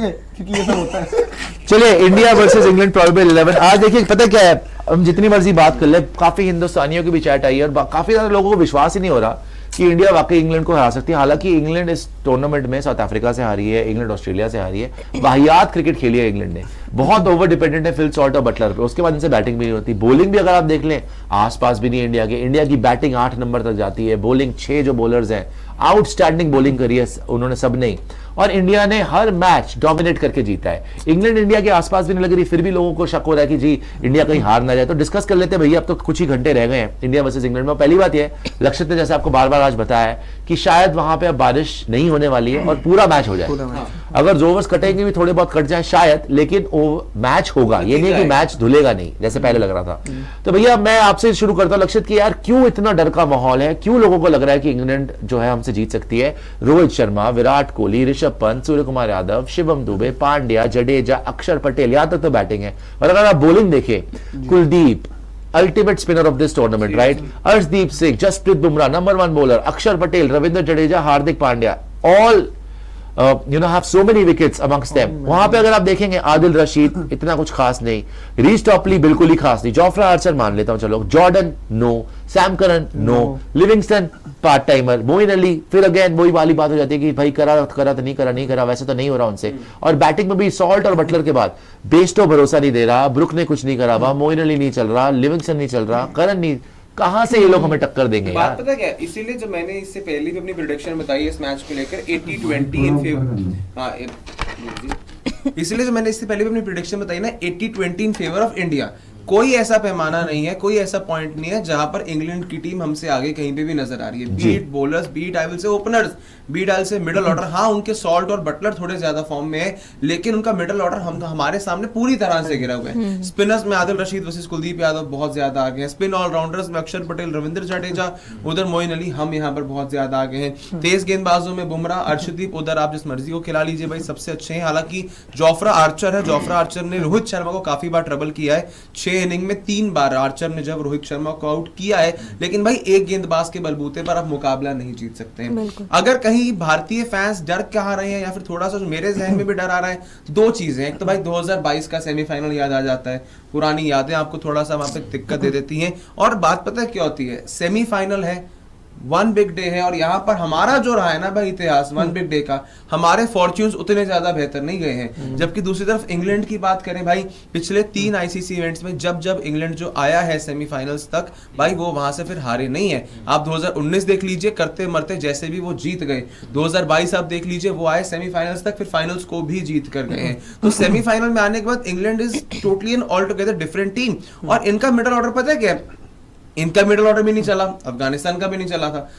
है क्योंकि ये सब होता है। चलिए, इंडिया वर्सेस इंग्लैंड प्रोबेबल 11। आज देखिए पता क्या है, हम जितनी मर्जी बात कर ले, काफी हिंदुस्तानियों की भी चैट आई है और काफी ज्यादा लोगों को विश्वास ही नहीं हो रहा कि इंडिया वाकई इंग्लैंड को हरा सकती है। हालांकि इंग्लैंड इस टूर्नामेंट में साउथ अफ्रीका से हारी है, इंग्लैंड ऑस्ट्रेलिया से हारी है, वाहियात क्रिकेट खेली है इंग्लैंड ने, बहुत ओवर डिपेंडेंट है फिल सॉल्ट और बटलर पे। उसके बाद इनसे बैटिंग भी नहीं होती, बॉलिंग भी अगर आप देख लें आसपास भी नहीं इंडिया के। इंडिया की बैटिंग 8 नंबर तक जाती है, बॉलिंग 6 जो बॉलर्स हैं आउटस्टैंडिंग बॉलिंग करी है उन्होंने सब नहीं, और इंडिया ने हर मैच डोमिनेट करके जीता है। इंग्लैंड इंडिया के आसपास भी नहीं लग रही, फिर भी लोगों को शक हो रहा है कि जी इंडिया कहीं हार ना जाए। तो डिस्कस कर लेते हैं भैया, अब तो कुछ ही घंटे रह गए हैं इंडिया वर्सेस इंग्लैंड में। पहली बात यह, लक्षित ने जैसे आपको बार बार आज बताया है कि शायद वहां पे अब बारिश नहीं होने वाली है और पूरा मैच हो जाए। अगर ओवर्स कटेंगे भी थोड़े बहुत कट जाए शायद, लेकिन मैच होगा, ये नहीं कि मैच धुलेगा नहीं जैसे पहले लग रहा था। तो भैया मैं आपसे शुरू करता हूं लक्षित कि यार क्यों इतना डर का माहौल है, क्यों लोगों को लग रहा है कि इंग्लैंड जो है हमसे जीत सकती है? रोहित शर्मा, विराट कोहली, ऋषभ पंत, सूर्य कुमार यादव, शिवम दुबे, पांड्या, जडेजा, अक्षर पटेल, यहां तक तो बैटिंग है। और अगर आप बॉलिंग देखें, Kuldeep ultimate spinner of this tournament, right? Arshdeep Singh, Jasprit Bumrah number 1 bowler, Axar Patel, Ravindra Jadeja, Hardik Pandya, all have so many wickets amongst them। वहां पे अगर आप देखेंगे आदिल रशीद इतना कुछ खास नहीं, रीस टॉपली बिल्कुल ही खास नहीं, जोफ्रा आर्चर मान लेता हूं चलो, Jordan no, Sam Curran no, Livingstone part timer, Moeen Ali फिर अगेन वही वाली बात हो जाती है कि भाई करा तो नहीं करा, वैसे तो नहीं हो रहा उनसे। और बैटिंग में भी सॉल्ट और बटलर के बाद बेस्टो भरोसा नहीं दे रहा, ब्रुक ने कुछ नहीं करा हुआ, मोइन अली नहीं चल रहा, लिविंगस्टन नहीं चल रहा, करन नहीं, कहाँ से ये लोग हमें टक्कर देंगे? बात पता क्या, इसीलिए जब मैंने इससे पहले भी अपनी प्रेडिक्शन बताई इस मैच को लेकर 80-20 इन फेवर, इसलिए जो मैंने इससे पहले भी अपनी प्रेडिक्शन बताई ना 80-20 इन फेवर ऑफ इंडिया। कोई ऐसा पैमाना नहीं है, कोई ऐसा पॉइंट नहीं है जहां पर इंग्लैंड की टीम हमसे आगे कहीं पे भी नजर आ रही है। Beat bowlers, beat I will say openers, beat I say middle order. हाँ उनके सॉल्ट और बटलर थोड़े ज्यादा फॉर्म में है, लेकिन उनका मिडिल ऑर्डर हमारे सामने पूरी तरह से गिरा हुआ है। स्पिनर्स में आदिल रशीद वर्सेस कुलदीप यादव बहुत ज्यादा आगे हैं, स्पिन ऑलराउंडर्स में अक्षर पटेल, रविंद्र जडेजा, उधर मोइन अली, हम यहाँ पर बहुत ज्यादा आगे हैं। तेज गेंदबाजों में बुमराह, अर्शदीप, उधर आप जिस मर्जी को खिला लीजिए भाई सबसे अच्छे हैं। हालांकि जोफ्रा आर्चर है, जोफ्रा आर्चर ने रोहित शर्मा को काफी बार ट्रबल किया है, 6 इनिंग में 3 बार आर्चर ने जब रोहित शर्मा को आउट किया है। लेकिन भाई एक गेंदबाज के बलबूते पर आप मुकाबला नहीं जीत सकते हैं। अगर कहीं भारतीय फैंस डर कहाँ रहे हैं या फिर थोड़ा सा मेरे जहन में भी डर आ रहा है, 2 चीजें। एक तो भाई 2022 का सेमीफाइनल याद आ जाता है, पुरानी यादें आपको थोड़ा सा वहां पे दिक्कत दे देती हैं। और बात पता है क्या होती है, सेमीफाइनल है, 1 बिग डे है, और यहाँ पर हमारा जो रहा है ना भाई इतिहास 1 बिग डे का, हमारे फॉर्च्यून्स उतने ज्यादा बेहतर नहीं गए हैं। जबकि दूसरी तरफ इंग्लैंड की बात करें भाई, पिछले 3 आईसीसी इवेंट्स में जब इंग्लैंड जो आया है सेमीफाइनल्स तक, भाई वो वहां से फिर हारे नहीं है। आप 2019 देख लीजिए, करते मरते जैसे भी वो जीत गए। 2022 आप देख लीजिए, वो आए सेमीफाइनल्स तक, फिर फाइनल्स को भी जीत कर गए हैं। तो सेमीफाइनल में आने के बाद England is totally an all together different team. और इनका मिडिल ऑर्डर पता है क्या, इनका मिडिल ऑर्डर भी नहीं चला, अफगानिस्तान का भी नहीं चला था।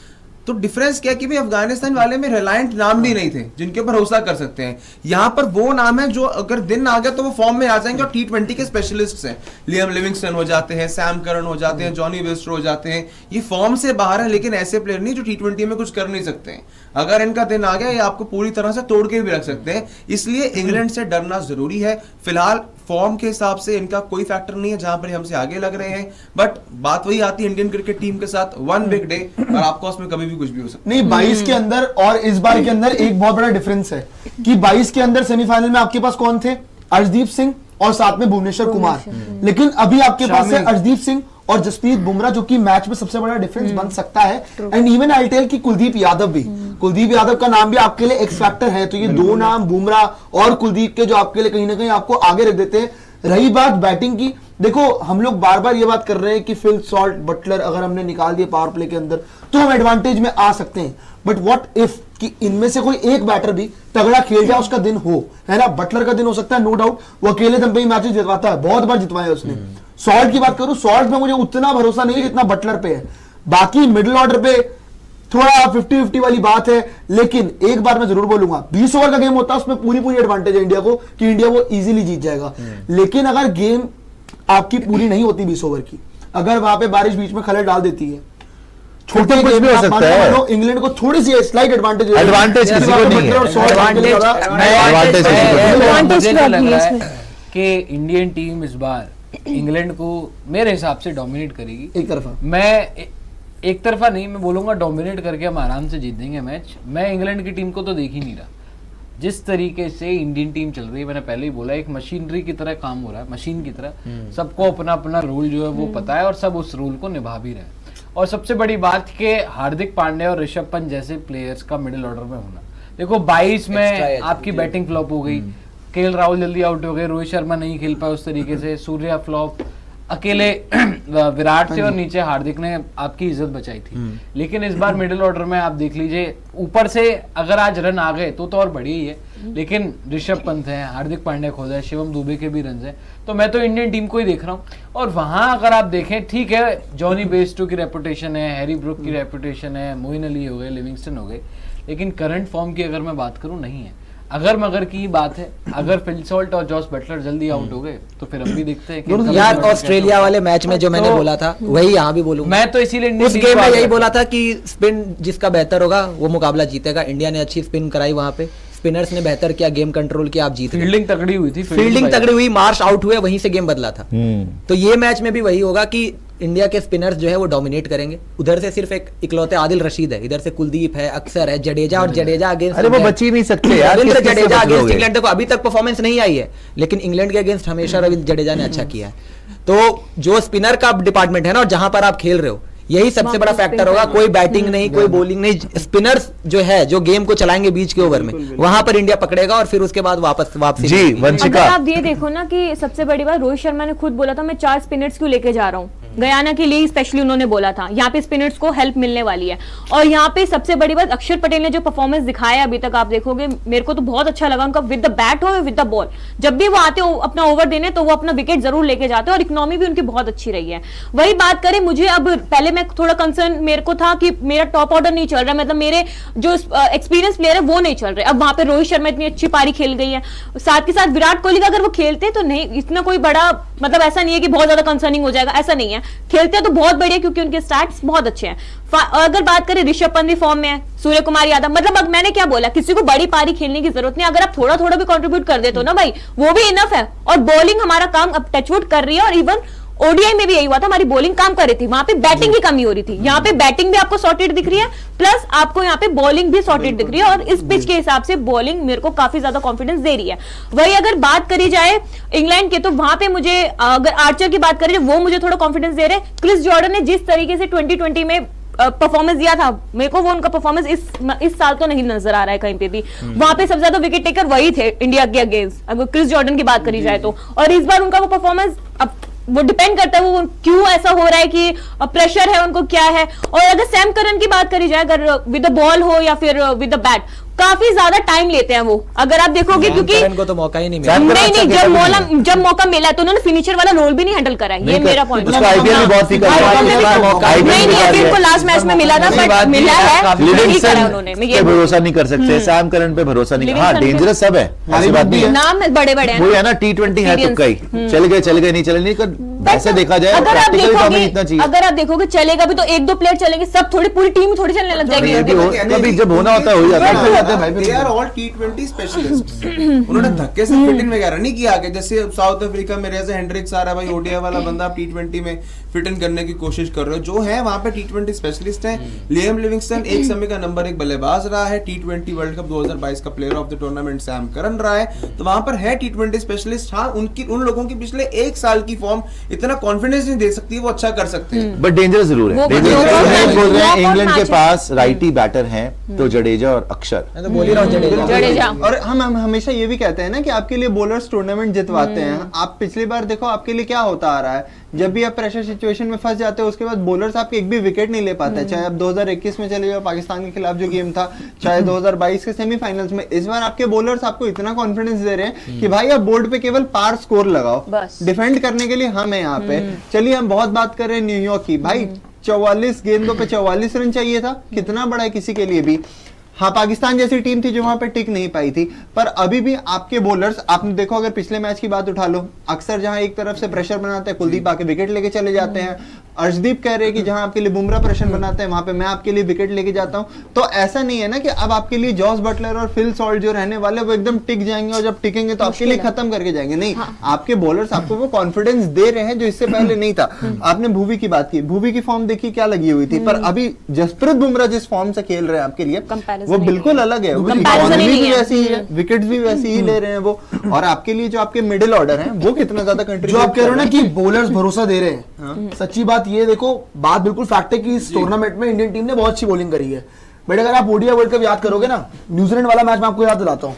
तो डिफरेंस क्या कि भाई अफगानिस्तान वाले में रिलायंट नाम भी नहीं थे जिनके ऊपर भरोसा कर सकते हैं। यहां पर वो नाम है जो अगर दिन आ गया तो वो फॉर्म में आ जाएंगे, और T20 के स्पेशलिस्ट हैं। लियम लिविंगस्टन हो जाते हैं, सैम करन हो जाते हैं, जॉनी बेस्टो हो जाते हैं। ये फॉर्म से बाहर है, लेकिन ऐसे प्लेयर नहीं जो T20 में कुछ कर नहीं सकते हैं। अगर इनका दिन आ गया, ये आपको पूरी तरह से तोड़ के भी रख सकते हैं। इसलिए इंग्लैंड से डरना जरूरी है। फिलहाल फॉर्म के हिसाब से इनका कोई फैक्टर नहीं है जहां पर हमसे आगे लग रहे हैं। बट बात वही आती है इंडियन क्रिकेट टीम के साथ, 1 बिग डे, और आपको उसमें कभी भी कुछ भी हो सकता है। नहीं, 22 के अंदर और इस बार के अंदर एक बहुत बड़ा डिफरेंस है कि 22 के अंदर सेमीफाइनल में आपके पास कौन थे? अर्शदीप सिंह और साथ में भुवनेश्वर कुमार। लेकिन अभी आपके पास है अर्शदीप सिंह और जसप्रीत बुमराह, जो कि मैच में सबसे बड़ा डिफरेंस बन सकता है। एंड इवन आई टेल कि कुलदीप यादव भी, कुलदीप यादव का नाम भी आपके लिए एक्स फैक्टर है। तो ये 2 नाम बुमराह और कुलदीप के जो आपके लिए कहीं ना कहीं आपको आगे रख देते हैं। रही बात बैटिंग की, देखो हम लोग बार बार ये बात कर रहे हैं कि फिल सॉल्ट, बटलर अगर हमने निकाल दिए पावर प्ले के अंदर तो हम एडवांटेज में आ सकते हैं। बट व्हाट इफ कि इनमें से कोई एक बैटर भी तगड़ा खेल जाए, उसका दिन हो, है ना? बटलर का दिन हो सकता है, नो डाउट। वो अकेले दम पे ही मैचेस जितवाता है, बहुत बार जितवाया है उसने। सॉल्ट की बात करूं, सॉल्ट में मुझे उतना भरोसा नहीं है जितना बटलर पे है। बाकी मिडिल ऑर्डर पे थोड़ा 50-50 वाली बात है। लेकिन एक बार मैं जरूर बोलूंगा, 20 ओवर का गेम होता है, उसमें पूरी एडवांटेज है इंडिया को कि इंडिया वो इजीली जीत जाएगा। लेकिन अगर गेम आपकी पूरी नहीं होती 20 ओवर की, अगर वहां पे बारिश बीच में खलल डाल देती है, छोटे कुछ भी हो सकता है। इंग्लैंड को थोड़ी सी स्लाइट एडवांटेज किसी को नहीं है। मुझे तो लग रहा है कि इंडियन टीम इस बार इंग्लैंड को मेरे हिसाब से डोमिनेट करेगी। एक तरफा मैं एक तरफा नहीं, मैं बोलूंगा डोमिनेट करके हम आराम से जीत देंगे मैच। मैं इंग्लैंड की टीम को तो देख ही नहीं रहा। जिस तरीके से इंडियन टीम चल रही है, मैंने पहले ही बोला, एक मशीनरी की तरह काम हो रहा है, मशीन की तरह। सबको अपना अपना रोल जो है वो पता है और सब उस रोल को निभा भी रहे हैं। और सबसे बड़ी बात कि हार्दिक पांड्या और ऋषभ पंत जैसे प्लेयर्स का मिडिल ऑर्डर में होना। देखो 22 में आपकी बैटिंग फ्लॉप हो गई, केएल राहुल जल्दी आउट हो गए, रोहित शर्मा नहीं खेल पाए उस तरीके से, सूर्या फ्लॉप, अकेले विराट थे और नीचे हार्दिक ने आपकी इज्जत बचाई थी। लेकिन इस बार मिडिल ऑर्डर में आप देख लीजिए, ऊपर से अगर आज रन आ गए तो और बढ़िया ही है, लेकिन ऋषभ पंत है, हार्दिक पांड्या खुद है, शिवम दुबे के भी रन हैं, तो मैं तो इंडियन टीम को ही देख रहा हूँ। और वहां अगर आप देखें, ठीक है जॉनी बेस्टो की रेपुटेशन है, हैरी ब्रुक की रेपुटेशन है, मोइन अली हो गए, लिविंगस्टन हो गए, लेकिन करंट फॉर्म की अगर मैं बात करूं नहीं है। अगर मगर की बात है, अगर फिल सॉल्ट और जॉस बटलर जल्दी आउट हो गए तो फिर हम भी देखते हैं कि यार ऑस्ट्रेलिया वाले मैच में जो मैंने बोला था वही यहाँ भी बोलूंगा। मैं तो इसीलिए उस गेम में यही बोला था कि स्पिन जिसका बेहतर होगा वो मुकाबला जीतेगा। इंडिया ने अच्छी स्पिन कराई, वहां पे स्पिनर्स ने बेहतर किया, गेम कंट्रोल किया, आप जीत गए। फील्डिंग तगड़ी हुई थी, फील्डिंग तगड़ी हुई, मार्श आउट हुए, वहीं से गेम बदला था। तो ये मैच में भी वही होगा कि इंडिया के स्पिनर्स जो है वो डोमिनेट करेंगे। उधर से सिर्फ एक इकलौते आदिल रशीद है, इधर से कुलदीप है, अक्षर है, जडेजा, और जडेजा अगेंस्ट, अरे वो बच ही नहीं सकते यार, रविंद्र किस-किस से जडेजा बच अगेंस्ट लोगे? इंग्लैंड को अभी तक परफॉर्मेंस नहीं आई है, लेकिन इंग्लैंड के अगेंस्ट हमेशा रविंद्र जडेजा ने अच्छा किया है। तो जो स्पिनर का डिपार्टमेंट है ना, और जहां पर आप खेल रहे हो, यही सबसे बड़ा फैक्टर होगा। कोई बैटिंग नहीं, कोई बॉलिंग नहीं, स्पिनर्स जो है जो गेम को चलाएंगे बीच के ओवर में, वहां पर इंडिया पकड़ेगा और फिर उसके बाद वापसी। जी अगर वंशिका, आप ये देखो ना कि सबसे बड़ी बात, रोहित शर्मा ने खुद बोला था मैं 4 स्पिनर्स क्यों लेके जा रहा हूँ, गयाना के लिए स्पेशली उन्होंने बोला था, यहाँ पे स्पिनर्स को हेल्प मिलने वाली है। और यहाँ पे सबसे बड़ी बात, अक्षर पटेल ने जो परफॉर्मेंस दिखाया अभी तक आप देखोगे, मेरे को तो बहुत अच्छा लगा उनका, विद द बैट हो विद द बॉल, जब भी वो आते हो अपना ओवर देने तो वो अपना विकेट जरूर लेके जाते हैं, और इकोनॉमी भी उनकी बहुत अच्छी रही है। वही बात करें, मुझे अब पहले मैं थोड़ा कंसर्न मेरे को था कि मेरा टॉप ऑर्डर नहीं चल रहा, मतलब मेरे जो एक्सपीरियंस प्लेयर है वो नहीं चल रहे। अब वहां पे रोहित शर्मा इतनी अच्छी पारी खेल गई है, साथ के साथ विराट कोहली का अगर वो खेलते तो नहीं इतना कोई बड़ा, मतलब ऐसा नहीं है कि बहुत ज्यादा कंसर्निंग हो जाएगा, ऐसा नहीं है, खेलते तो बहुत बढ़िया क्योंकि उनके स्टैट्स बहुत अच्छे हैं। अगर बात करें ऋषभ पंत भी फॉर्म में है, सूर्य कुमार यादव, मतलब अब मैंने क्या बोला, किसी को बड़ी पारी खेलने की जरूरत नहीं, अगर आप थोड़ा थोड़ा भी कंट्रीब्यूट कर देते हो ना भाई, वो भी इनफ है। और बॉलिंग हमारा काम अब टचवुड कर रही है, और इवन ओडीआई में भी यही हुआ था, हमारी बॉलिंग काम कर रही थी, वहां पे बैटिंग की कमी हो रही थी, यहाँ पे बैटिंग भी आपको सॉर्टेड दिख रही है, प्लस आपको यहाँ पे बॉलिंग भी सॉर्टेड दिख रही है, और इस पिच के हिसाब से बॉलिंग मेरे को काफी ज्यादा कॉन्फिडेंस दे रही है। वही अगर बात करी जाए इंग्लैंड के, तो वहां पे मुझे अगर आर्चर की बात करें, वो मुझे थोड़ा कॉन्फिडेंस दे रहे हैं। क्रिस जॉर्डन ने जिस तरीके से 2020 में परफॉर्मेंस दिया था, मेरे को वो उनका परफॉर्मेंस इस साल तो नहीं नजर आ रहा है कहीं पे भी। वहां पे सबसे ज्यादा विकेट टेकर वही थे इंडिया के अगेंस्ट, अगर क्रिस जॉर्डन की बात करी जाए तो। और इस बार उनका वो परफॉर्मेंस, अब वो डिपेंड करता है वो क्यों ऐसा हो रहा है, कि प्रेशर है उनको क्या है। और अगर सैम करन की बात करी जाए, अगर विद द बॉल हो या फिर विद द बैट, काफी ज्यादा टाइम लेते हैं वो, अगर आप देखोगे, क्योंकि को तो मौका ही नहीं मिला। नहीं, जब मौका मिला है तो उन्होंने फिनिशर वाला रोल भी नहीं हैंडल करा है, ये मेरा पॉइंट है। नहीं, इनको लास्ट मैच में मिला था, बट मिला है, नहीं करा उन्होंने, मैं ये भरोसा नहीं कर सकते, सैम करन पे भरोसा नहीं। हाँ, डेंजरस सब है, ऐसी बात नहीं है, नाम बड़े बड़े वो है ना, T20 है तुक्का ही, चल गए नहीं चले नहीं कर, ऐसे देखा जाए अगर आप प्रैक्टिकली तो हमें इतना चाहिए। अगर आप देखोगे चलेगा भी तो 1-2 प्लेयर चलेंगे, सब थोड़ी पूरी टीम थोड़ी चलने लग जाएगी। कभी जब होना होता है हो जाता है। They are all T20 specialist. उन्होंने धक्के से फिट इन वगैरह नहीं किया आगे, जैसे साउथ अफ्रीका में जैसे हेंड्रिक्स आ रहा है भाई, ओडीआई वाला बंदा आप T20 में फिट इन करने की कोशिश कर रहे हो, जो है वहां पे T20 स्पेशलिस्ट है। लियम लिविंगस्टन एक समय का नंबर 1 बल्लेबाज रहा है, T20 वर्ल्ड कप 2022 का player of the tournament Sam Curran रहा है, तो वहां पर है T20 स्पेशलिस्ट। हाँ, उन लोगों की पिछले 1 साल की फॉर्म इतना कॉन्फिडेंस नहीं दे सकती, वो अच्छा कर सकते हैं, बट डेंजरस जरूर है। बोल रहे हैं इंग्लैंड के पास राइटी बैटर हैं, तो जडेजा और अक्षर, मैं तो बोल ही रहा हूँ जडेजा। और हम हमेशा ये भी कहते हैं ना कि आपके लिए बॉलर्स टूर्नामेंट जितवाते हैं। आप पिछली बार देखो आपके लिए क्या होता आ रहा है, जब भी आप प्रेशर सिचुएशन में फंस जाते हो उसके बाद बॉलर्स आपके एक भी विकेट नहीं ले पाते, चाहे आप 2021 में चले जाओ पाकिस्तान के खिलाफ जो गेम था, चाहे 2022 के सेमीफाइनल्स में। इस बार आपके बॉलर्स आपको इतना कॉन्फिडेंस दे रहे हैं कि भाई आप बोर्ड पे केवल पार स्कोर लगाओ, डिफेंड करने के लिए हम है यहाँ पे। चलिए हम बहुत बात कर रहे हैं न्यूयॉर्क की, भाई 44 गेंदों पे 44 रन चाहिए था, कितना बड़ा है किसी के लिए भी। हाँ, पाकिस्तान जैसी टीम थी जो वहां पे टिक नहीं पाई थी, पर अभी भी आपके बॉलर्स, आपने देखो अगर पिछले मैच की बात उठा लो, अक्सर जहां एक तरफ से प्रेशर बनाते हैं, कुलदीप आके विकेट लेके चले जाते हैं, अर्शदीप कह रहे हैं कि जहां आपके लिए बुमराह प्रश्न बनाते हैं वहां पे मैं आपके लिए विकेट लेके जाता हूं। तो ऐसा नहीं है ना कि अब आपके लिए जॉस बटलर और फिल सॉल्ट जो रहने वाले वो एकदम टिक जाएंगे और जब टिकेंगे तो आपके लिए खत्म करके जाएंगे। नहीं, आपके बॉलर्स आपको वो कॉन्फिडेंस दे रहे हैं जो इससे पहले नहीं था। आपने भुवी की बात की, भुवी की फॉर्म देखी क्या लगी हुई थी, पर अभी जसप्रीत बुमराह जिस फॉर्म से खेल रहे हैं आपके लिए Comparison वो नहीं बिल्कुल अलग है। Comparison ही इकोनॉमी नहीं भी है। वैसी ही है, विकेट्स भी वैसी ही ले रहे हैं वो, और आपके लिए जो आपके मिडिल ऑर्डर है वो कितना ज्यादा जो कंट्रीब्यूट आप कह रहे हो ना कि बॉलर्स भरोसा दे रहे हैं, सच्ची बात ये देखो, बात बिल्कुल फैक्ट है कि इस टूर्नामेंट में इंडियन टीम ने बहुत अच्छी बॉलिंग करी है। बट अगर आप ओडीआई वर्ल्ड कप याद करोगे ना, न्यूजीलैंड वाला मैच मैं आपको याद दिलाता हूँ,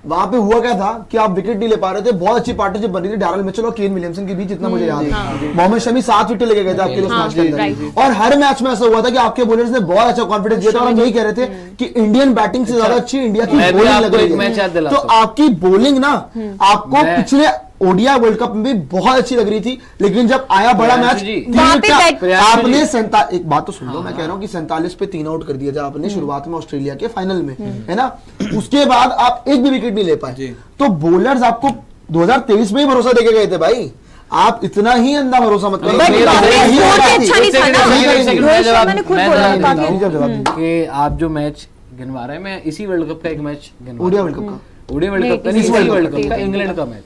वहां पे हुआ क्या था कि आप विकेट नहीं ले पा रहे थे, बहुत अच्छी पार्टनरशिप बनी थी डैरल मिचेल और केन विलियमसन के बीच, जितना मुझे याद है। मोहम्मद शमी 7 विकेट लेके गए थे आपके लिए उस मैच के अंदर, और हर मैच में ऐसा हुआ था कि आपके बॉलर्स ने बहुत अच्छा कॉन्फिडेंस दिया था, और हम यही कह रहे थे कि इंडियन बैटिंग से ज्यादा अच्छी इंडिया की मैं भी बॉलिंग लग आपको एक रही मैच याद है। दिलाता तो हूं। आपकी बॉलिंग ना आपको पिछले ओडीआई वर्ल्ड कप में भी बहुत अच्छी लग रही थी, लेकिन जब आया बड़ा मैच जी, वहां पे आपने एक बात तो सुन लो, मैं कह रहा हूँ कि 47 पे 3 आउट कर दिया था आपने शुरुआत में ऑस्ट्रेलिया के फाइनल में, है ना। उसके बाद आप एक भी विकेट नहीं ले पाए, तो बॉलर्स आपको 2023 में ही भरोसा देके गए थे भाई। आप इतना ही अंधा भरोसा मत करो। But नहीं, बाकी नहीं, स्कोर नहीं, भी अच्छा नहीं था ना। रोहित शर्मा ने खुद बोला था काफी कि आप जो मैच गिनवा रहे हैं, मैं इसी वर्ल्ड कप का एक मैच गिनवा ओडीआई वर्ल्ड कप का ओडीआई वर्ल्ड कप का नहीं, नहीं, किसी इसी वर्ल्ड वर्ल्ड कप कप का का। इंग्लैंड का मैच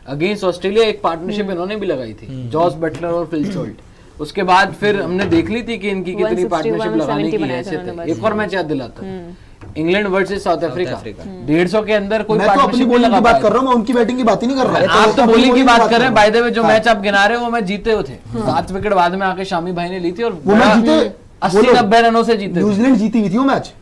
अगेंस्ट ऑस्ट्रेलिया, एक पार्टनरशिप इन्होंने भी लगाई थी, जॉस बटलर और फिल सॉल्ट। उसके बाद फिर हमने देख ली थी कि इनकी कितनी 161, पार्टनरशिप लगाने की 170 हैसियत बनाया था है। एक और मैच याद दिलाता हूं, इंग्लैंड वर्सेस साउथ अफ्रीका, 150 के अंदर कोई मैं तो अपनी पार्टनरशिप नहीं बॉलिंग लगा की बात पाया कर था। रहा हूँ, मैं उनकी बैटिंग की बात ही नहीं कर रहा। आप तो बॉलिंग की बात कर रहे हैं, बाय द वे जो हाँ। मैच आप गिना रहे हो वो मैच जीते हुए थे, 7 विकेट बाद में आके शामी भाई ने ली थी, और वो मैच जीते 80-90 रनों से जीते थे। न्यूजीलैंड जीती हुई थी वो मैच।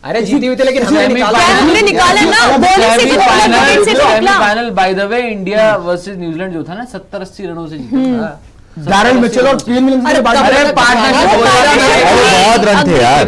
अरे जीती हुई थी लेकिन हमने सेमी निकाला क्या हमने निकाला ना, बॉलिंग से जीता, विकेट से तो निकला। Final by the way India versus New Zealand जो था ना 70-80 रनों से जीता था। डैरल मिचेल और केन विलियमसन के बाद अरे पार्टनरशिप हो रहा बहुत रन थे यार।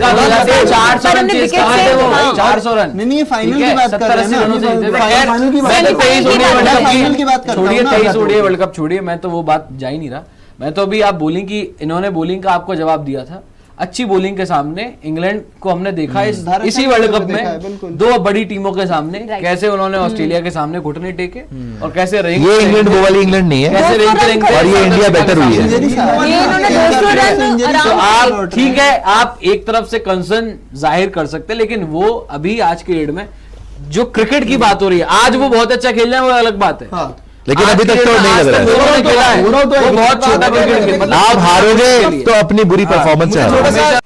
400 रन चेस कर रहे थे वो, 400 रन। नहीं, नहीं, ये फाइनल ठीक है, की बात कर रहे हैं 70-80 रनों से जीते थे। खैर, फाइनल की बात मैं तो कर रहे हैं। 23 ओडीआई वर्ल्ड कप फाइनल की बात करता हूं छोड़िए, ना। 23 ओडीआई वर्ल्ड कप छोड़िए, मैं तो वो बात जा ही नहीं रहा। मैं तो अभी आप बॉलिंग की, इन्होंने बॉलिंग का आपको जवाब दिया था। अच्छी बॉलिंग के सामने इंग्लैंड को हमने देखा इसी वर्ल्ड कप में दो बड़ी टीमों के सामने कैसे उन्होंने ऑस्ट्रेलिया के सामने घुटने टेके और कैसे रैंक, ये इंग्लैंड वो वाली इंग्लैंड नहीं है, कैसे रैंक और ये इंडिया बेटर हुई है। ये इन्होंने 200 रन तो आराम आप ठीक है, आप एक तरफ से कंसर्न जाहिर कर सकते हैं, लेकिन वो अभी आज के डेट में जो क्रिकेट की बात हो रही है, आज वो बहुत अच्छा खेल रहे हैं, वो अलग बात है। हाँ। लेकिन अभी तक तो नहीं लग रहा है। उन्होंने खेला है, वो वो बहुत छोटा क्रिकेट खेल, मतलब आप हारोगे तो अपनी बुरी परफॉर्मेंस है। थोड़ा सा